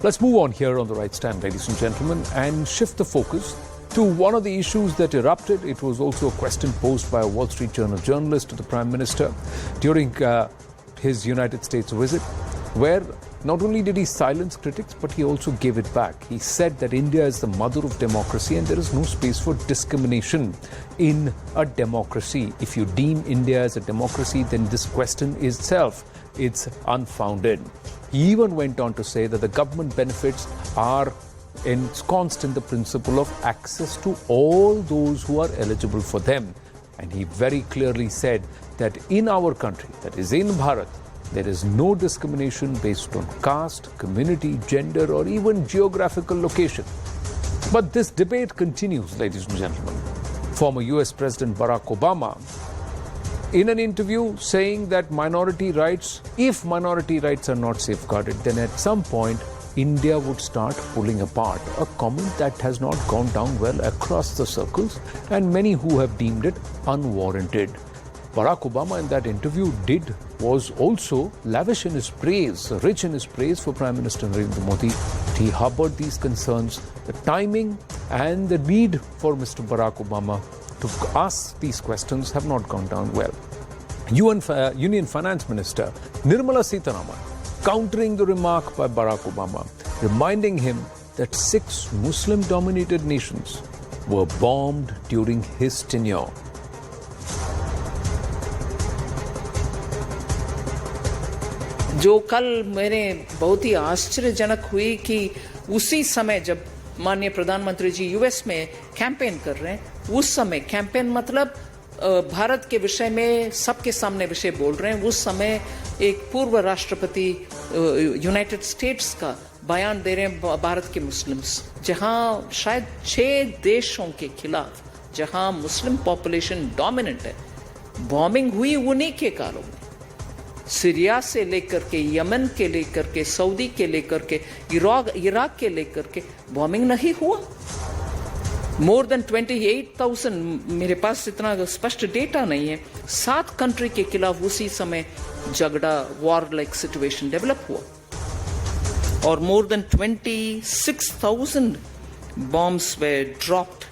Let's move on here on the right stand, ladies and gentlemen, and shift the focus to one of the issues that erupted. It was also a question posed by a Wall Street Journal journalist to the Prime Minister during his United States visit, where not only did he silence critics, but he also gave it back. He said that India is the mother of democracy and there is no space for discrimination in a democracy. If you deem India as a democracy, then this question itself, it's unfounded. He even went on to say that the government benefits are ensconced in the principle of access to all those who are eligible for them. And he very clearly said that in our country, that is in Bharat, there is no discrimination based on caste, community, gender, or even geographical location. But this debate continues, ladies and gentlemen. Former US President Barack Obama, in an interview, saying that if minority rights are not safeguarded, then at some point, India would start pulling apart. A comment that has not gone down well across the circles, and many who have deemed it unwarranted. Barack Obama in that interview was also lavish in his praise, rich in his praise for Prime Minister Narendra Modi. He harbored these concerns, the timing and the need for Mr. Barack Obama to ask these questions have not gone down well. Union Finance Minister Nirmala Sitharaman countering the remark by Barack Obama, reminding him that 6 Muslim-dominated nations were bombed during his tenure. जो कल मेरे बहुत ही आश्चर्यजनक हुई कि उसी समय जब माननीय प्रधानमंत्री जी यूएस में कैंपेन कर रहे हैं, उस समय कैंपेन मतलब भारत के विषय में सबके सामने विषय बोल रहे हैं, उस समय एक पूर्व राष्ट्रपति यूनाइटेड स्टेट्स का बयान दे रहे हैं भारत के मुस्लिम्स, जहां शायद 6 देशों के खिलाफ जहां मुस्लिम पॉपुलेशन डोमिनेंट है, बॉम्बिंग हुई उन्हीं के कारों में। सीरिया से लेकर के यमन के लेकर के सऊदी के लेकर के इराक के लेकर के बॉम्बिंग नहीं हुआ। मोर देन 28,000, मेरे पास इतना स्पष्ट डेटा नहीं है, 7 कंट्री के खिलाफ उसी समय झगड़ा, वॉर लाइक सिचुएशन डेवलप हुआ और more than 26,000 bombs were dropped.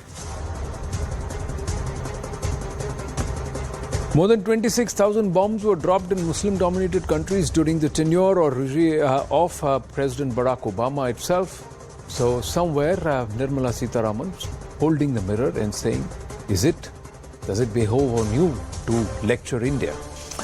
More than 26,000 bombs were dropped in Muslim-dominated countries during the tenure or regime of President Barack Obama itself. So somewhere Nirmala Sitharaman holding the mirror and saying, does it behove on you to lecture India?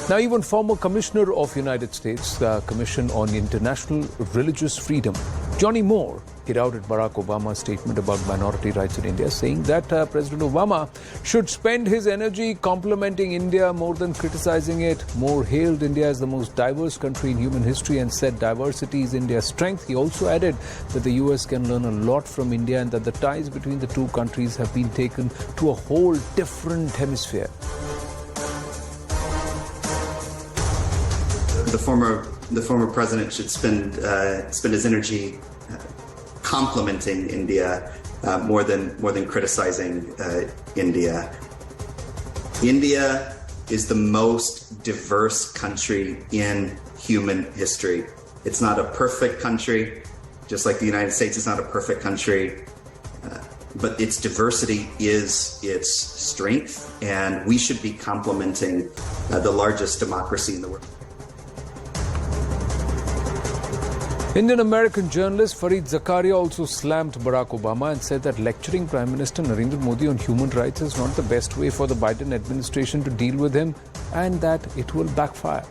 Now even former Commissioner of United States Commission on International Religious Freedom, Johnny Moore, hit out at Barack Obama's statement about minority rights in India, saying that President Obama should spend his energy complimenting India more than criticizing it. Moore hailed India as the most diverse country in human history and said diversity is India's strength. He also added that the US can learn a lot from India and that the ties between the two countries have been taken to a whole different hemisphere. The former president should spend his energy complimenting India more than criticizing India. India is the most diverse country in human history. It's not a perfect country, just like the United States is not a perfect country, but its diversity is its strength, and we should be complimenting the largest democracy in the world. Indian-American journalist Fareed Zakaria also slammed Barack Obama and said that lecturing Prime Minister Narendra Modi on human rights is not the best way for the Biden administration to deal with him and that it will backfire.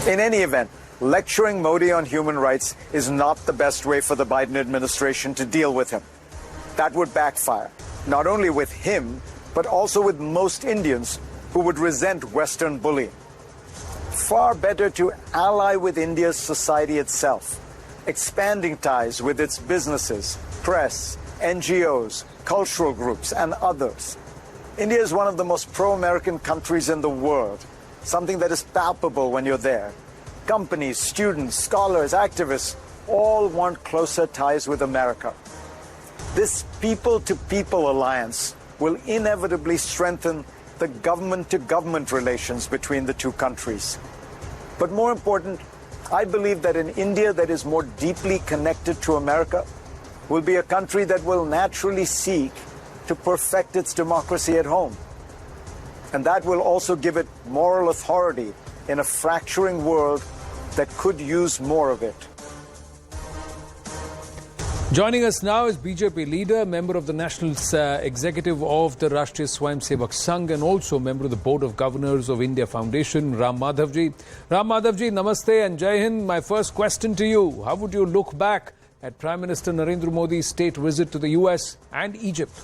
In any event, lecturing Modi on human rights is not the best way for the Biden administration to deal with him. That would backfire, not only with him, but also with most Indians who would resent Western bullying. Far better to ally with India's society itself, expanding ties with its businesses, press, NGOs, cultural groups, and others. India is one of the most pro-American countries in the world, something that is palpable when you're there. Companies, students, scholars, activists all want closer ties with America. This people-to-people alliance will inevitably strengthen the government-to-government relations between the two countries. But more important, I believe that an India that is more deeply connected to America will be a country that will naturally seek to perfect its democracy at home. And that will also give it moral authority in a fracturing world that could use more of it. Joining us now is BJP leader, member of the National Executive of the Rashtriya Swayamsevak Sangh and also member of the Board of Governors of India Foundation, Ram Madhav ji. Ram Madhav ji, namaste and Jai Hind. My first question to you, how would you look back at Prime Minister Narendra Modi's state visit to the US and Egypt?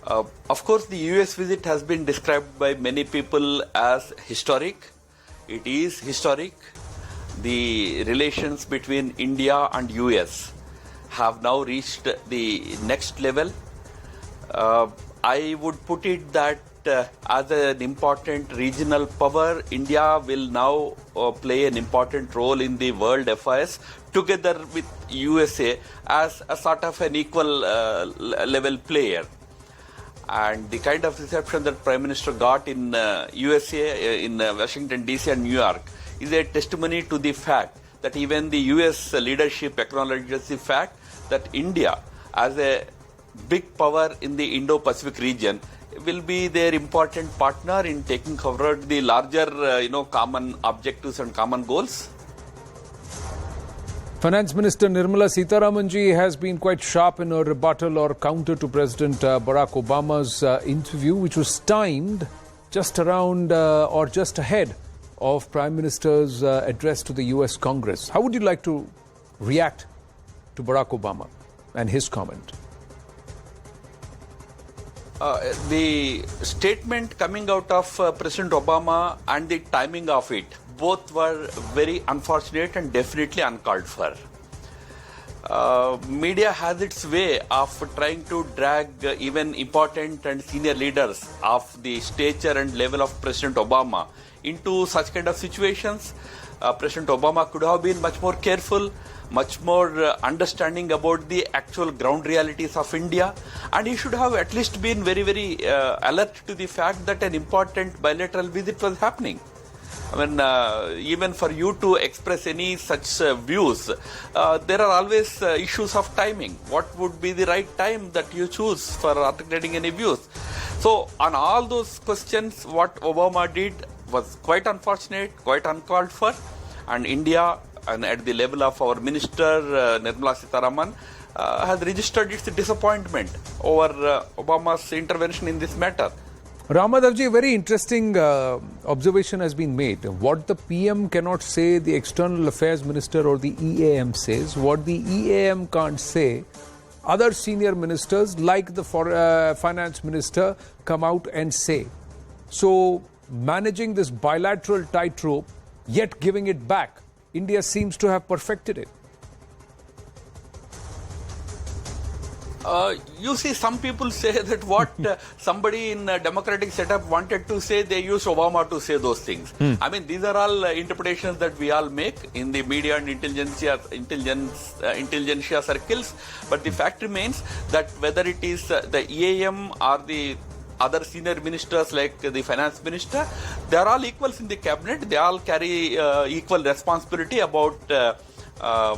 Of course, the US visit has been described by many people as historic. It is historic. The relations between India and US have now reached the next level. I would put it that as an important regional power, India will now play an important role in the world affairs together with USA as a sort of an equal level player. And the kind of reception that Prime Minister got in USA, in Washington DC and New York is a testimony to the fact that even the US leadership acknowledges the fact that India as a big power in the Indo-Pacific region will be their important partner in taking forward the larger common objectives and common goals. Finance Minister Nirmala Sitharaman ji has been quite sharp in her rebuttal or counter to President Barack Obama's interview, which was timed just around or just ahead of Prime Minister's address to the US Congress. How would you like to react to Barack Obama and his comment? The statement coming out of President Obama and the timing of it, both were very unfortunate and definitely uncalled for. Media has its way of trying to drag even important and senior leaders of the stature and level of President Obama into such kind of situations. President Obama could have been much more careful, much more understanding about the actual ground realities of India, and he should have at least been very, very alert to the fact that an important bilateral visit was happening. I mean, even for you to express any such views, there are always issues of timing. What would be the right time that you choose for articulating any views? So, on all those questions, what Obama did was quite unfortunate, quite uncalled for, and India, and at the level of our Minister Nirmala Sitharaman, has registered its disappointment over Obama's intervention in this matter. Ram Madhav ji, a very interesting observation has been made. What the PM cannot say, the External Affairs Minister or the EAM says. What the EAM can't say, other senior ministers like the Finance Minister come out and say. So, managing this bilateral tightrope, yet giving it back, India seems to have perfected it. You see, some people say that what somebody in a democratic setup wanted to say, they used Obama to say those things. I mean, these are all interpretations that we all make in the media and intelligentsia circles. But the fact remains that whether it is the EAM or the other senior ministers like the finance minister, they are all equals in the cabinet. They all carry equal responsibility about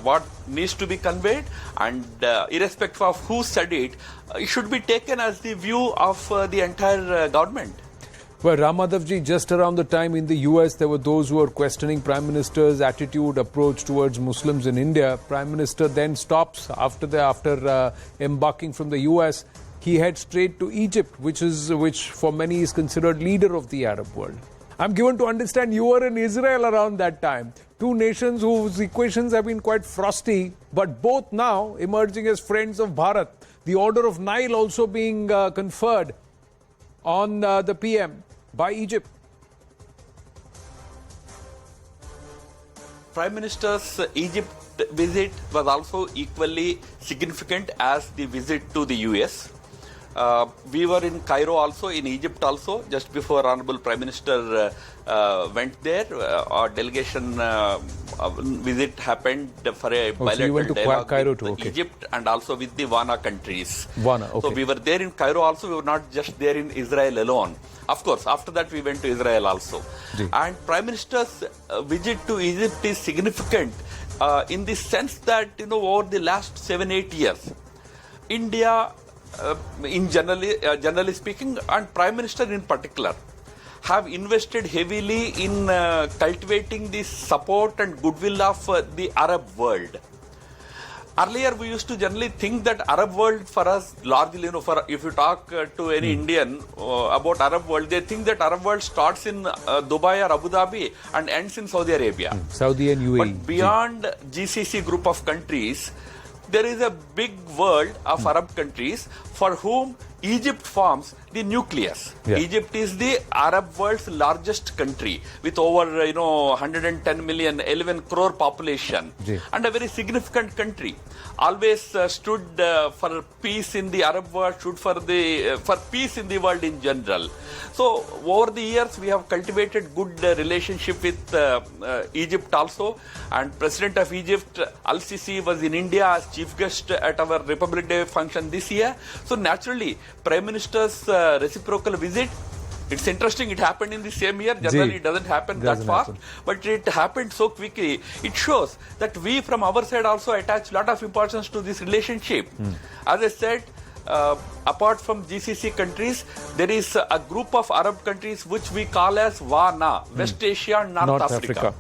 what needs to be conveyed, and irrespective of who said it, it should be taken as the view of the entire government. Well, Ram Madhav ji, just around the time in the US, there were those who were questioning Prime Minister's attitude, approach towards Muslims in India. Prime Minister then stops after embarking from the US. He heads straight to Egypt, which for many is considered leader of the Arab world. I'm given to understand you were in Israel around that time. Two nations whose equations have been quite frosty, but both now emerging as friends of Bharat. The Order of Nile also being conferred on the PM by Egypt. Prime Minister's Egypt visit was also equally significant as the visit to the US. We were in Cairo also, in Egypt also, just before Honorable Prime Minister went there. Our delegation visit happened for a bilateral dialogue Cairo with too, okay. Egypt and also with the WANA countries. WANA, okay. So we were there in Cairo also, we were not just there in Israel alone. Of course, after that we went to Israel also. And Prime Minister's visit to Egypt is significant in the sense that, over the last 7-8 years, India, generally speaking, and Prime Minister in particular, have invested heavily in cultivating the support and goodwill of the Arab world. Earlier, we used to generally think that Arab world for us, largely, if you talk to any Indian about Arab world, they think that Arab world starts in Dubai or Abu Dhabi and ends in Saudi Arabia. Saudi and UAE. But beyond GCC group of countries, there is a big world of Arab countries for whom Egypt forms the nucleus. Yeah. Egypt is the Arab world's largest country with over 110 million, 11 crore population, and a very significant country. Always stood for peace in the Arab world, stood for peace in the world in general. So over the years we have cultivated good relationship with Egypt also, and President of Egypt Al-Sisi was in India as chief guest at our Republic Day function this year. So naturally, Prime Minister's reciprocal visit, it's interesting, it happened in the same year. Generally, it doesn't happen that fast, but it happened so quickly. It shows that we from our side also attach a lot of importance to this relationship. As I said, apart from GCC countries, there is a group of Arab countries which we call as WANA, West Asia and North Africa.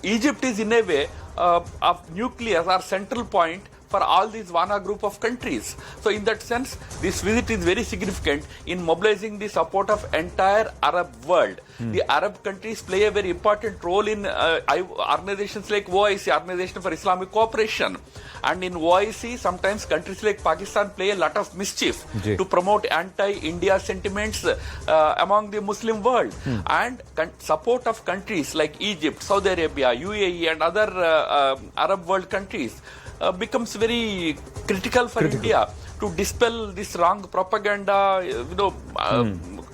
Egypt is in a way a nucleus or central point for all these WANA group of countries. So in that sense, this visit is very significant in mobilizing the support of entire Arab world. The Arab countries play a very important role in organizations like OIC, Organization for Islamic Cooperation. And in OIC, sometimes countries like Pakistan play a lot of mischief to promote anti-India sentiments among the Muslim world. And support of countries like Egypt, Saudi Arabia, UAE and other Arab world countries becomes very critical for India to dispel this wrong propaganda,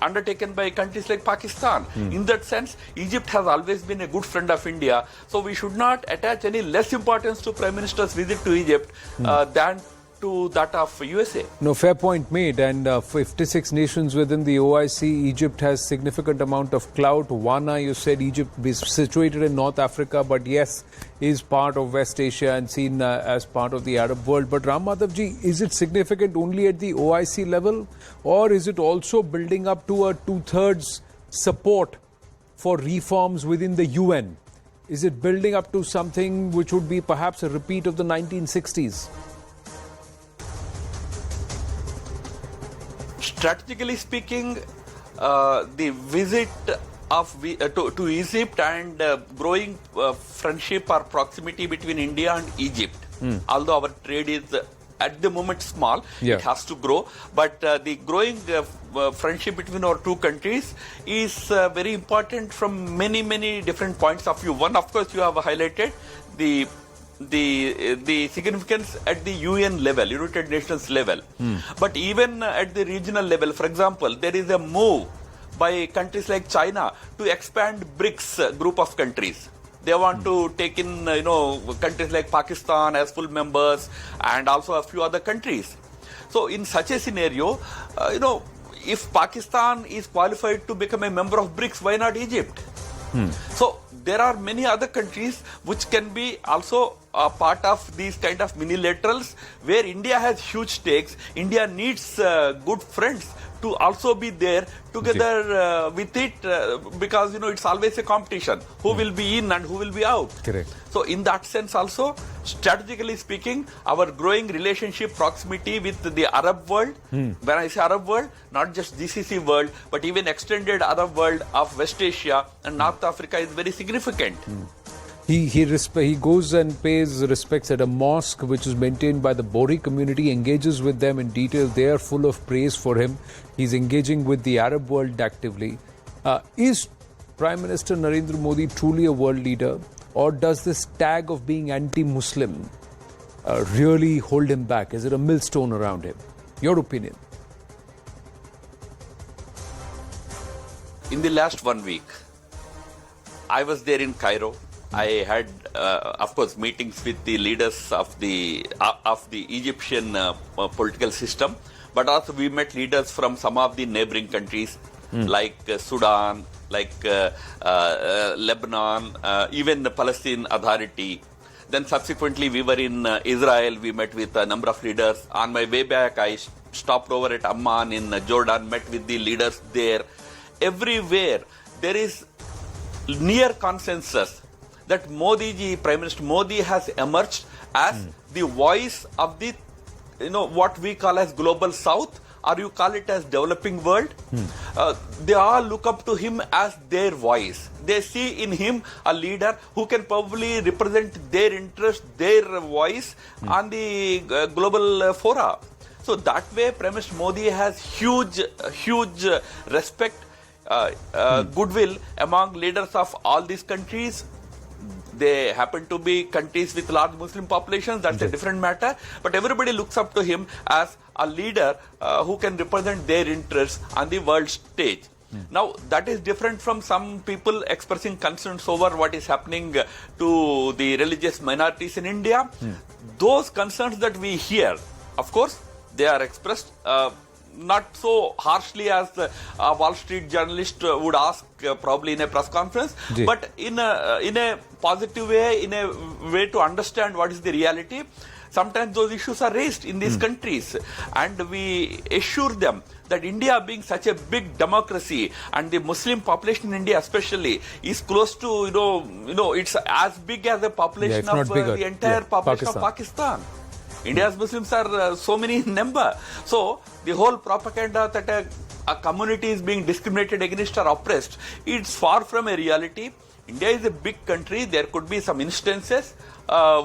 undertaken by countries like Pakistan. In that sense, Egypt has always been a good friend of India. So we should not attach any less importance to Prime Minister's visit to Egypt than to that of USA. No, fair point made. And 56 nations within the OIC, Egypt has significant amount of clout. WANA, you said Egypt is situated in North Africa, but yes, is part of West Asia and seen as part of the Arab world. But Ram Madhav ji, is it significant only at the OIC level, or is it also building up to a 2/3 support for reforms within the UN? Is it building up to something which would be perhaps a repeat of the 1960s? Strategically speaking, the visit to Egypt and growing friendship or proximity between India and Egypt, although our trade is at the moment small, it has to grow, but the growing friendship between our two countries is very important from many different points of view. One, of course, you have highlighted the significance at the UN level, United Nations level. But even at the regional level, for example, there is a move by countries like China to expand BRICS group of countries. They want to take in, countries like Pakistan as full members and also a few other countries. So in such a scenario, if Pakistan is qualified to become a member of BRICS, why not Egypt? So there are many other countries which can be also part of these kind of minilaterals where India has huge stakes. India needs good friends to also be there together with it because, it's always a competition. Who will be in and who will be out. Correct. So in that sense also, strategically speaking, our growing relationship proximity with the Arab world, when I say Arab world, not just GCC world, but even extended Arab world of West Asia and North Africa is very significant. He goes and pays respects at a mosque which is maintained by the Bori community, engages with them in detail. They are full of praise for him. He's engaging with the Arab world actively. Is Prime Minister Narendra Modi truly a world leader, or does this tag of being anti-Muslim really hold him back? Is it a millstone around him? Your opinion? In the last 1 week, I was there in Cairo. I had, of course, meetings with the leaders of the Egyptian political system, but also we met leaders from some of the neighboring countries like Sudan, like Lebanon, even the Palestine Authority. Then subsequently we were in Israel. We met with a number of leaders. On my way back, I stopped over at Amman in Jordan, met with the leaders there. Everywhere there is near consensus that Modi ji, Prime Minister Modi, has emerged as the voice of the, what we call as global South, or you call it as developing world. They all look up to him as their voice. They see in him a leader who can probably represent their interest, their voice on the global fora. So that way, Prime Minister Modi has huge respect, goodwill among leaders of all these countries. They happen to be countries with large Muslim populations, that's a different matter. But everybody looks up to him as a leader who can represent their interests on the world stage. Now, that is different from some people expressing concerns over what is happening to the religious minorities in India. Those concerns that we hear, of course, they are expressed not so harshly as a Wall Street journalist would ask probably in a press conference, but in a positive way, in a way to understand what is the reality. Sometimes those issues are raised in these countries, and we assure them that India, being such a big democracy, and the Muslim population in India especially is close to, it's as big as the population of the entire population of Pakistan. India's Muslims are so many in number. So the whole propaganda that a community is being discriminated against or oppressed, it's far from a reality. India is a big country. There could be some instances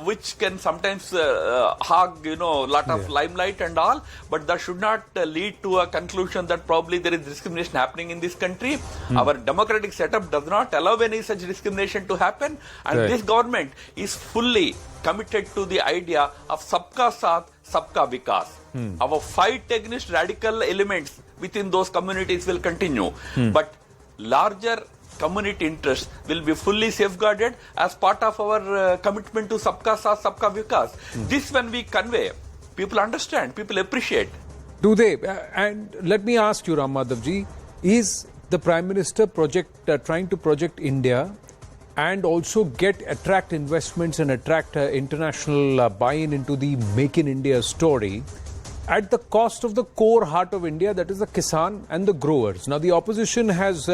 which can sometimes hog, lot of limelight and all, but that should not lead to a conclusion that probably there is discrimination happening in this country. Our democratic setup does not allow any such discrimination to happen, and this government is fully committed to the idea of Sabka Saath, Sabka Vikas. Our fight against radical elements within those communities will continue, but larger community interests will be fully safeguarded as part of our commitment to Sabka Saath, Sabka Vikas. This, when we convey, people understand, people appreciate. Do they? And let me ask you, Ram Madhav ji, is the Prime Minister trying to project India and also attract investments and attract international buy-in into the Make in India story at the cost of the core heart of India, that is the Kisan and the growers? Now, the opposition has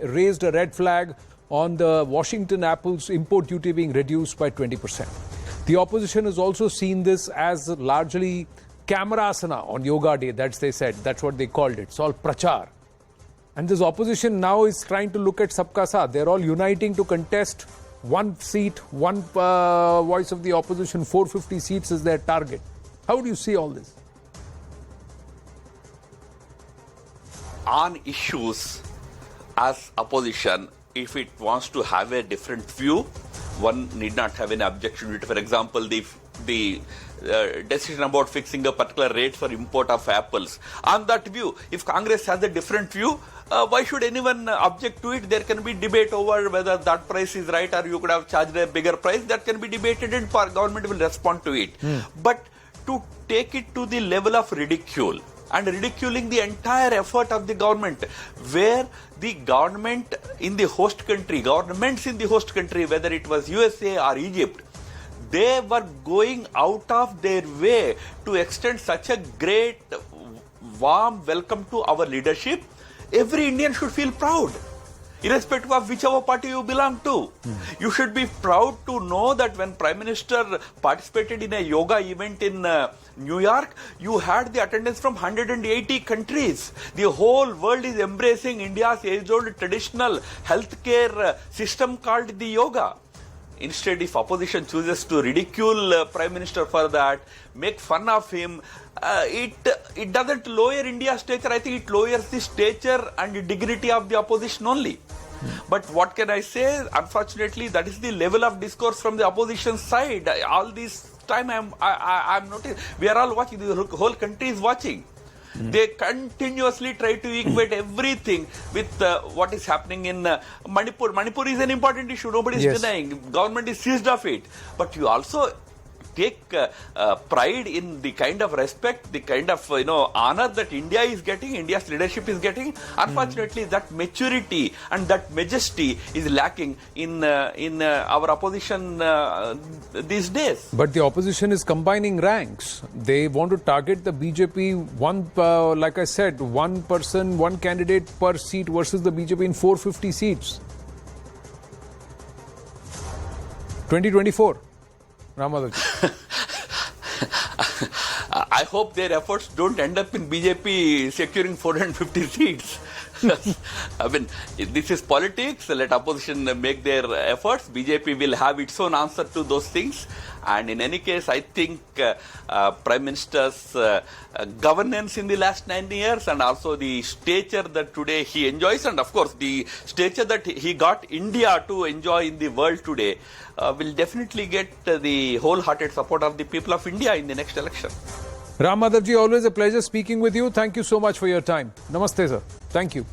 raised a red flag on the Washington apples import duty being reduced by 20%. The opposition has also seen this as largely Kamarasana on Yoga Day, that's what they called it. It's all prachar. And this opposition now is trying to look at Sabka Saath. They're all uniting to contest one seat, one voice of the opposition, 450 seats is their target. How do you see all this? On issues as opposition, if it wants to have a different view, one need not have an objection to it. For example, the decision about fixing a particular rate for import of apples. On that view, if Congress has a different view, why should anyone object to it? There can be debate over whether that price is right or you could have charged a bigger price. That can be debated and government will respond to it. But to take it to the level of ridicule and ridiculing the entire effort of the government, where the government in the host country, governments in the host country, whether it was USA or Egypt, they were going out of their way to extend such a great, warm welcome to our leadership. Every Indian should feel proud, irrespective of whichever party you belong to. You should be proud to know that when Prime Minister participated in a yoga event in New York, you had the attendance from 180 countries. The whole world is embracing India's age-old traditional healthcare system called the yoga. Instead, if opposition chooses to ridicule Prime Minister for that, make fun of him, it doesn't lower India's stature. I think it lowers the stature and dignity of the opposition only. But what can I say? Unfortunately, that is the level of discourse from the opposition side. All this time I'm noticing, we are all watching, the whole country is watching. They continuously try to equate everything with what is happening in Manipur. Manipur is an important issue. Nobody is denying. Government is seized of it. But you also take pride in the kind of respect, the kind of honor that India is getting, India's leadership is getting. Unfortunately, that maturity and that majesty is lacking in our opposition these days. But the opposition is combining ranks. They want to target the BJP, like I said, one person, one candidate per seat versus the BJP in 450 seats. 2024. Ram Madhav. I hope their efforts don't end up in BJP securing 450 seats. I mean, this is politics. Let opposition make their efforts. BJP will have its own answer to those things. And in any case, I think Prime Minister's governance in the last 9 years and also the stature that today he enjoys, and of course the stature that he got India to enjoy in the world today will definitely get the wholehearted support of the people of India in the next election. Ram Madhav ji, always a pleasure speaking with you. Thank you so much for your time. Namaste, sir. Thank you.